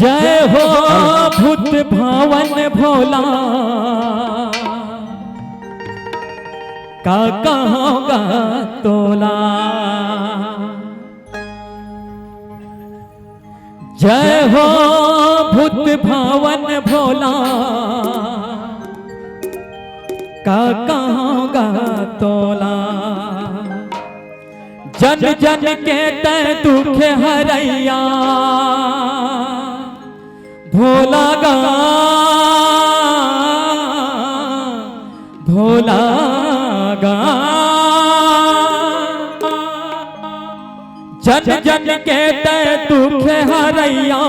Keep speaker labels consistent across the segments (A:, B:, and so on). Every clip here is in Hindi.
A: जय हो भूत भावन भोला का कहोगा तोला। जय हो भूत भावन भोला का कहोगा तोला। जन जन के तय दुख हरैया भोला गा भोला गा। जन जन के तय दुख हरैया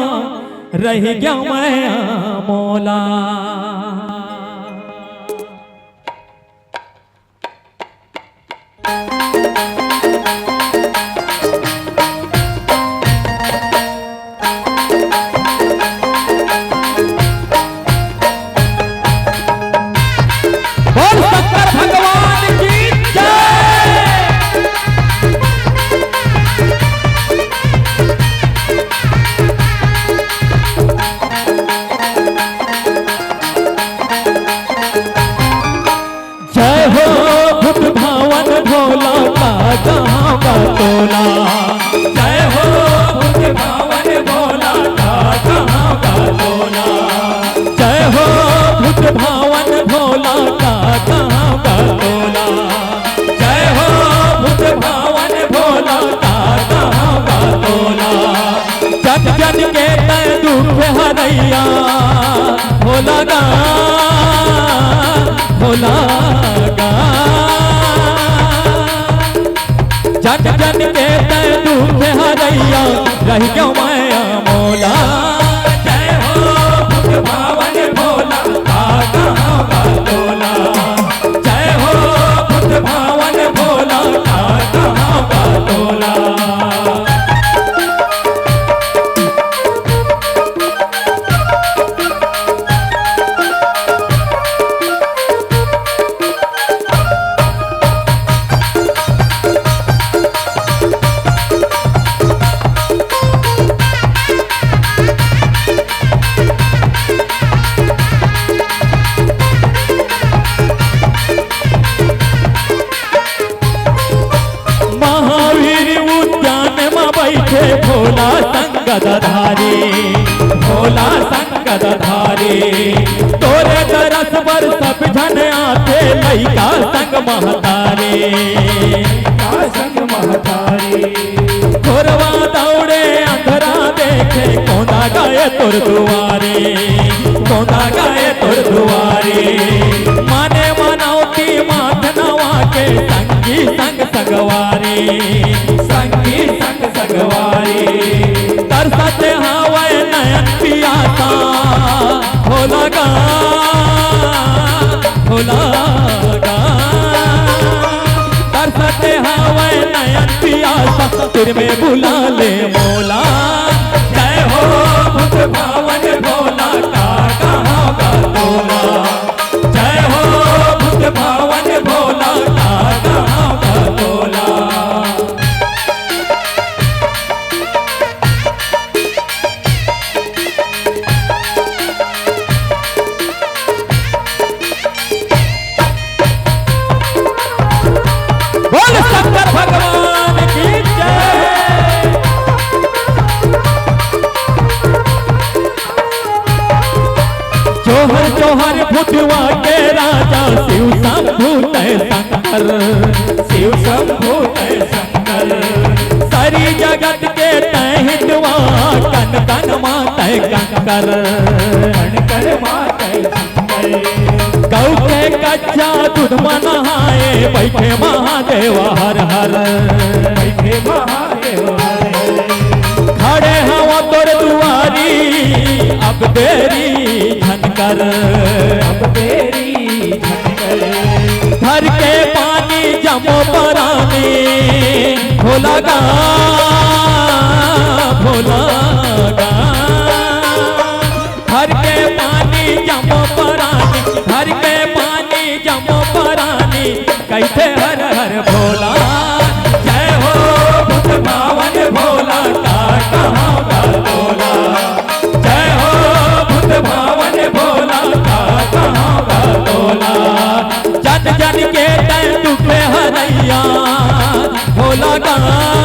A: रह गया मैं मौला। तोला जय हो भूत भावन भोला का कहोगा तोला। जय हो भूत भावन भोला का कहोगा तोला। जय हो भूत भावन भोला का कहोगा तोला। जन जन के तय दुख हरैया भोला गा भोला गा। जन जन के तय दुख हरैया रह गया मैं मौला। जय हो भूत भावन भोला का कहोगा तोला। जय हो भूत भावन भोला का कहोगा तोला। भोला संगद धारी भोला संगद धारी। तोरे दरस पर सब जन आते लइका संग महतारे संग महतारे। खोरवा दौड़े अंधरा देखे कोना गाए तुर दुआरे कोना गाए तुर दुआरे। माने मनौती माथ नवा के संगी संग सगवारी संगी संग सगवारी। तरसते हवे नयन पियासा भोला गा भोला गा। तरसते हवे नयन पियासा तेरे में बुला ले मौला। जय हो भूत भावन भोला का कहोगा तोला। जय हो भूत भावन भोला का कहोगा तोला। भगवान की जय। जोहर जोहर भूतवा के राजा शिव शंभू तय शंकर शिव शंभू तय शंकर। सारी जगत के तय हिंदुआ कन कन मातय कंकर कन कन मातय कंकर। गौ के कच्चा दूध नहाए बैठे महादेव हर हर बैठे महादेव हर। खड़े हवा तोर दुआरी अब देरी झनकर अब देरी झनकर। घर के पानी जमो परानी भोला गा भोला गा। घर के पानी जमो परानी घर के पानी जमो परानी कैसे हर हर भोला। जय हो भोला का